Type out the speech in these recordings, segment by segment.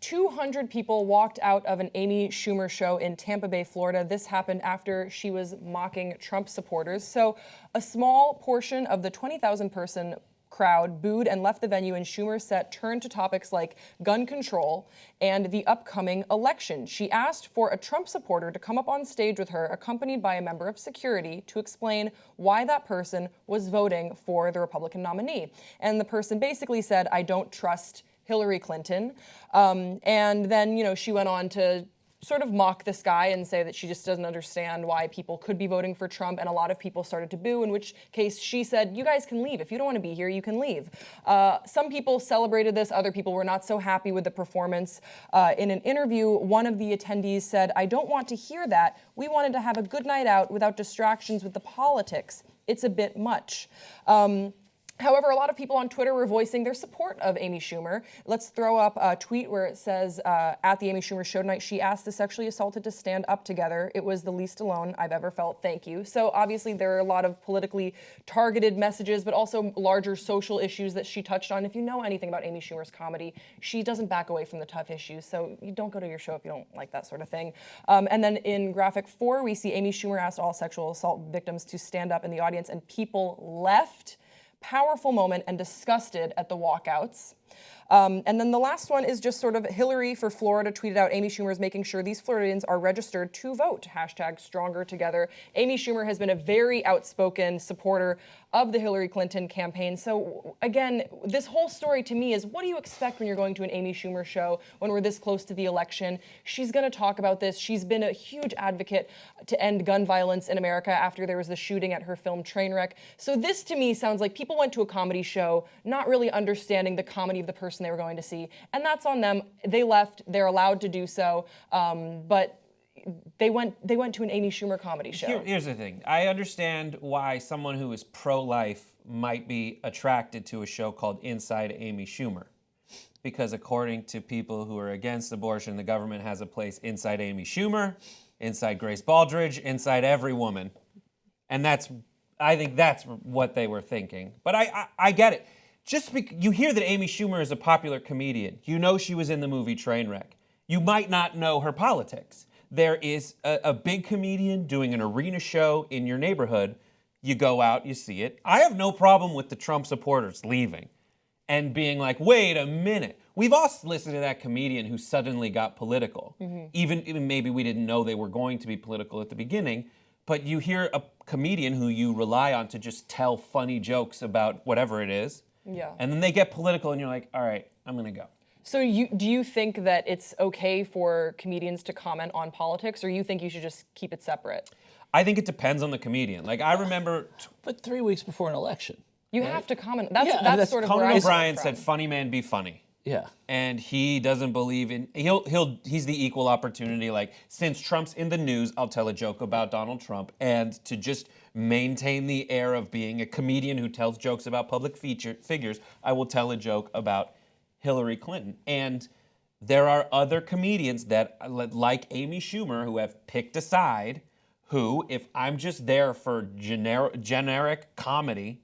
200 people walked out of an Amy Schumer show in Tampa Bay, Florida. This happened after she was mocking Trump supporters. So a small portion of the 20,000 person crowd booed and left the venue, and Schumer's set turned to topics like gun control and the upcoming election. She asked for a Trump supporter to come up on stage with her, accompanied by a member of security, to explain why that person was voting for the Republican nominee. And the person basically said, "I don't trust Hillary Clinton." And then, she went on to sort of mock this guy and say that she just doesn't understand why people could be voting for Trump, and a lot of people started to boo, in which case she said, "You guys can leave. If you don't want to be here, you can leave." Some people celebrated this, other people were not so happy with the performance. In an interview, one of the attendees said, "I don't want to hear that. We wanted to have a good night out without distractions with the politics. It's a bit much." However, a lot of people on Twitter were voicing their support of Amy Schumer. Let's throw up a tweet where it says, at the Amy Schumer show tonight, she asked the sexually assaulted to stand up together. It was the least alone I've ever felt. Thank you. So obviously there are a lot of politically targeted messages, but also larger social issues that she touched on. If you know anything about Amy Schumer's comedy, she doesn't back away from the tough issues. So you don't go to your show if you don't like that sort of thing. And then in graphic 4, we see Amy Schumer asked all sexual assault victims to stand up in the audience, and people left. Powerful moment, and disgusted at the walkouts. And then the last one is just sort of Hillary for Florida tweeted out, "Amy Schumer is making sure these Floridians are registered to vote. #Stronger Amy Schumer has been a very outspoken supporter of the Hillary Clinton campaign. So again, this whole story to me is, what do you expect when you're going to an Amy Schumer show when we're this close to the election? She's going to talk about this. She's been a huge advocate to end gun violence in America after there was the shooting at her film Trainwreck. So this to me sounds like people went to a comedy show not really understanding the comedy of the person they were going to see, and that's on them. They left. They're allowed to do so, but they went to an Amy Schumer comedy show. Here's the thing. I understand why someone who is pro-life might be attracted to a show called Inside Amy Schumer. Because according to people who are against abortion, the government has a place inside Amy Schumer, inside Grace Baldridge, inside every woman. And I think that's what they were thinking. But I get it. You hear that Amy Schumer is a popular comedian. You know she was in the movie Trainwreck. You might not know her politics. There is a big comedian doing an arena show in your neighborhood. You go out, you see it. I have no problem with the Trump supporters leaving and being like, wait a minute. We've all listened to that comedian who suddenly got political. Mm-hmm. Even maybe we didn't know they were going to be political at the beginning, but you hear a comedian who you rely on to just tell funny jokes about whatever it is. Yeah. And then they get political and you're like, all right, I'm going to go. So do you think that it's okay for comedians to comment on politics, or you think you should just keep it separate? I think it depends on the comedian. Like, I remember... But 3 weeks before an election. You have to comment. That's sort of where Conan O'Brien said, funny man be funny. Yeah. And he doesn't believe in... He's the equal opportunity. Like, since Trump's in the news, I'll tell a joke about Donald Trump. And to just maintain the air of being a comedian who tells jokes about public figures, I will tell a joke about Hillary Clinton. And there are other comedians that, like Amy Schumer, who have picked a side, who, if I'm just there for generic comedy,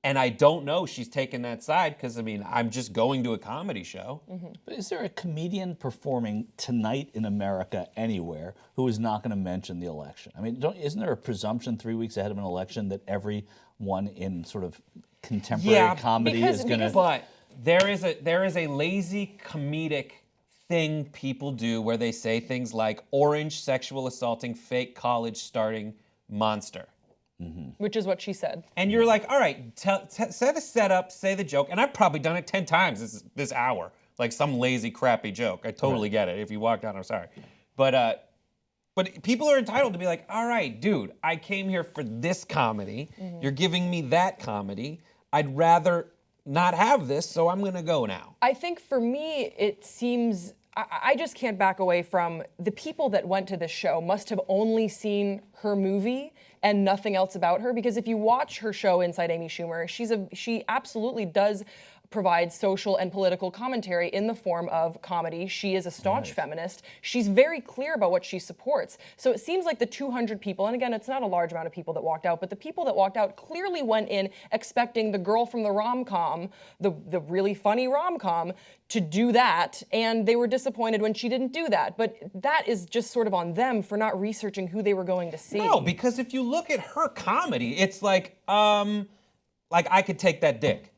and I don't know she's taken that side, because, I'm just going to a comedy show. Mm-hmm. But is there a comedian performing tonight in America anywhere who is not going to mention the election? Isn't there a presumption 3 weeks ahead of an election that everyone in sort of contemporary comedy is going to... But there is a lazy comedic thing people do where they say things like orange sexual assaulting fake college starting monster. Mm-hmm. Which is what she said. And you're like, all right, say the setup, say the joke, and I've probably done it 10 times this hour, like some lazy, crappy joke. I totally get it. If you walked out, I'm sorry. But people are entitled to be like, all right, dude, I came here for this comedy. Mm-hmm. You're giving me that comedy. I'd rather not have this, so I'm going to go now. I think for me, it seems... I just can't back away from the people that went to this show must have only seen her movie and nothing else about her, because if you watch her show Inside Amy Schumer, she absolutely does provides social and political commentary in the form of comedy. She is a staunch feminist. She's very clear about what she supports. So it seems like the 200 people, and again, it's not a large amount of people that walked out, but the people that walked out clearly went in expecting the girl from the rom-com, the really funny rom-com, to do that, and they were disappointed when she didn't do that. But that is just sort of on them for not researching who they were going to see. No, because if you look at her comedy, it's like I could take that dick.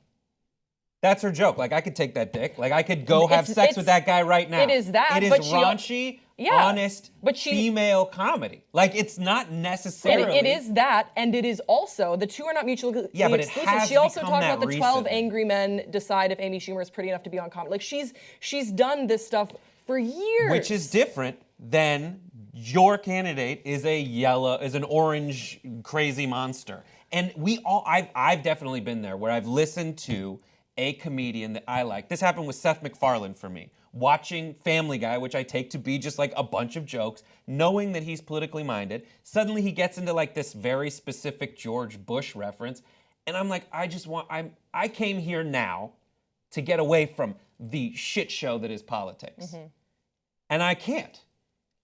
That's her joke. Like, I could take that dick. Like, I could go have sex with that guy right now. It is that, It is but raunchy, honest, female comedy. Like, it's not necessarily. It is that, and it is also, the two are not mutually but exclusive. it has She also become talked that about the 12 recently. angry men decide if Amy Schumer is pretty enough to be on comedy. Like, she's done this stuff for years. Which is different than your candidate is an orange crazy monster. And I've definitely been there where I've listened to a comedian that I like. This happened with Seth MacFarlane for me. Watching Family Guy, which I take to be just like a bunch of jokes, knowing that he's politically minded, suddenly he gets into like this very specific George Bush reference, and I'm like, I came here now to get away from the shit show that is politics. And I can't.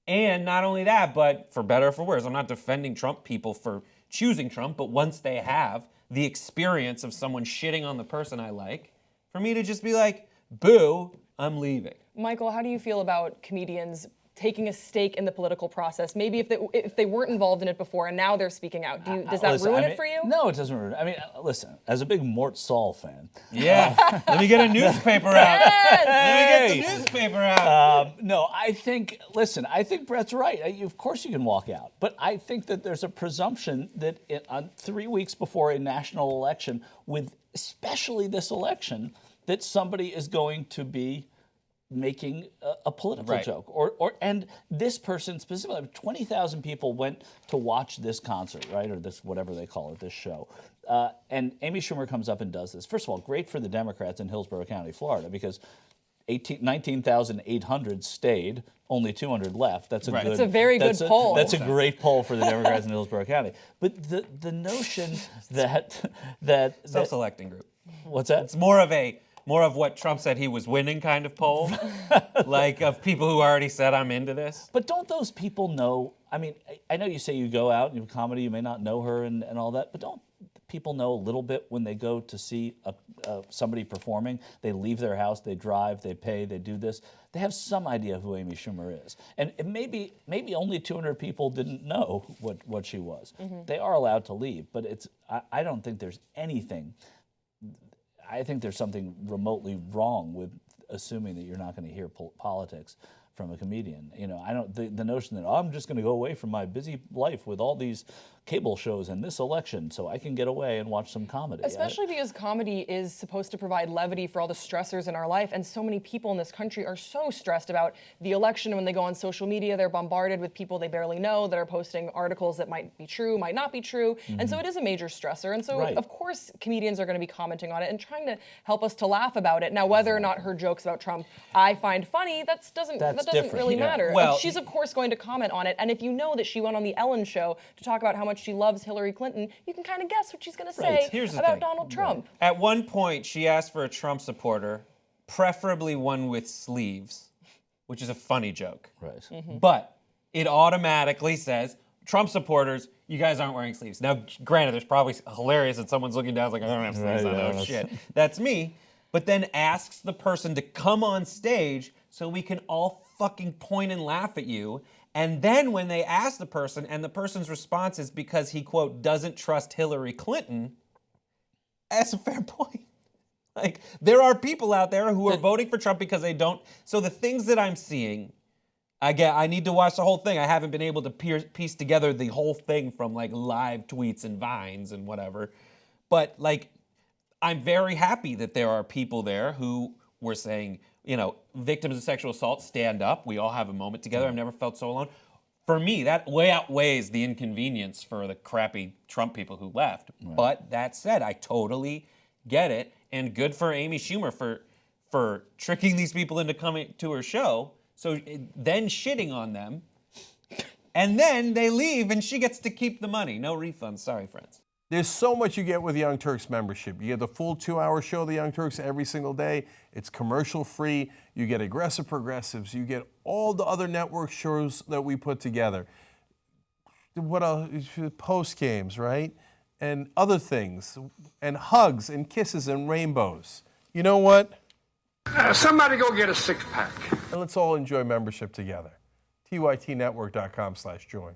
And not only that, but for better or for worse, I'm not defending Trump people for choosing Trump, but once they have the experience of someone shitting on the person I like, for me to just be like, boo, I'm leaving. Michael, how do you feel about comedians taking a stake in the political process? Maybe if they weren't involved in it before and now they're speaking out. Does that ruin it for you? No, it doesn't ruin it. I mean, listen, as a big Mort Saul fan. Yeah, let me get a newspaper out. Let me get the newspaper out. No, I think Brett's right. Of course you can walk out. But I think that there's a presumption that on 3 weeks before a national election, with especially this election, that somebody is going to be making a political joke, and this person specifically, 20,000 people went to watch this concert, right, or this whatever they call it, this show, and Amy Schumer comes up and does this. First of all, great for the Democrats in Hillsborough County, Florida, because 19,800 stayed, only 200 left. That's a good. It's a very good poll. That's a great poll for the Democrats in Hillsborough County. But the notion that Self-selecting group. What's that? It's more of what Trump said he was winning kind of poll, like of people who already said I'm into this. But don't those people know? I mean, I know you say you go out and you have comedy, you may not know her and all that, but don't people know a little bit when they go to see somebody performing? They leave their house, they drive, they pay, they do this. They have some idea who Amy Schumer is. And maybe only 200 people didn't know what she was. They are allowed to leave, but I don't think there's anything. I think there's something remotely wrong with assuming that you're not going to hear politics from a comedian. You know, the notion that I'm just going to go away from my busy life with all these cable shows and this election so I can get away and watch some comedy. Especially because comedy is supposed to provide levity for all the stressors in our life, and so many people in this country are so stressed about the election. When they go on social media, they're bombarded with people they barely know that are posting articles that might be true, might not be true, and so it is a major stressor. And so, of course, comedians are going to be commenting on it and trying to help us to laugh about it. Now, whether or not her jokes about Trump I find funny, that doesn't really matter. Well, she's of course going to comment on it, and if you know that she went on the Ellen show to talk about how much she loves Hillary Clinton, you can kind of guess what she's going to say about Donald Trump. At one point, she asked for a Trump supporter, preferably one with sleeves, which is a funny joke. Right. But it automatically says, Trump supporters, you guys aren't wearing sleeves. Now, granted, there's probably hilarious that someone's looking down like, I don't have sleeves on. Oh, shit. That's me. But then asks the person to come on stage so we can all fucking point and laugh at you. And then when they ask the person, and the person's response is because he, quote, doesn't trust Hillary Clinton, that's a fair point. Like, there are people out there who are voting for Trump because they don't. So the things that I'm seeing, I need to watch the whole thing. I haven't been able to piece together the whole thing from, like, live tweets and Vines and whatever. But, like, I'm very happy that there are people there who were saying, you know, victims of sexual assault, stand up. We all have a moment together. I've never felt so alone. For me, that way outweighs the inconvenience for the crappy Trump people who left. Right. But that said, I totally get it. And good for Amy Schumer for tricking these people into coming to her show. So then shitting on them. And then they leave and she gets to keep the money. No refunds. Sorry, friends. There's so much you get with Young Turks membership. You get the full 2-hour show of the Young Turks every single day. It's commercial free. You get Aggressive Progressives. You get all the other network shows that we put together. What else? Post games, right? And other things. And hugs and kisses and rainbows. You know what? Somebody go get a six-pack. And let's all enjoy membership together. tytnetwork.com/join.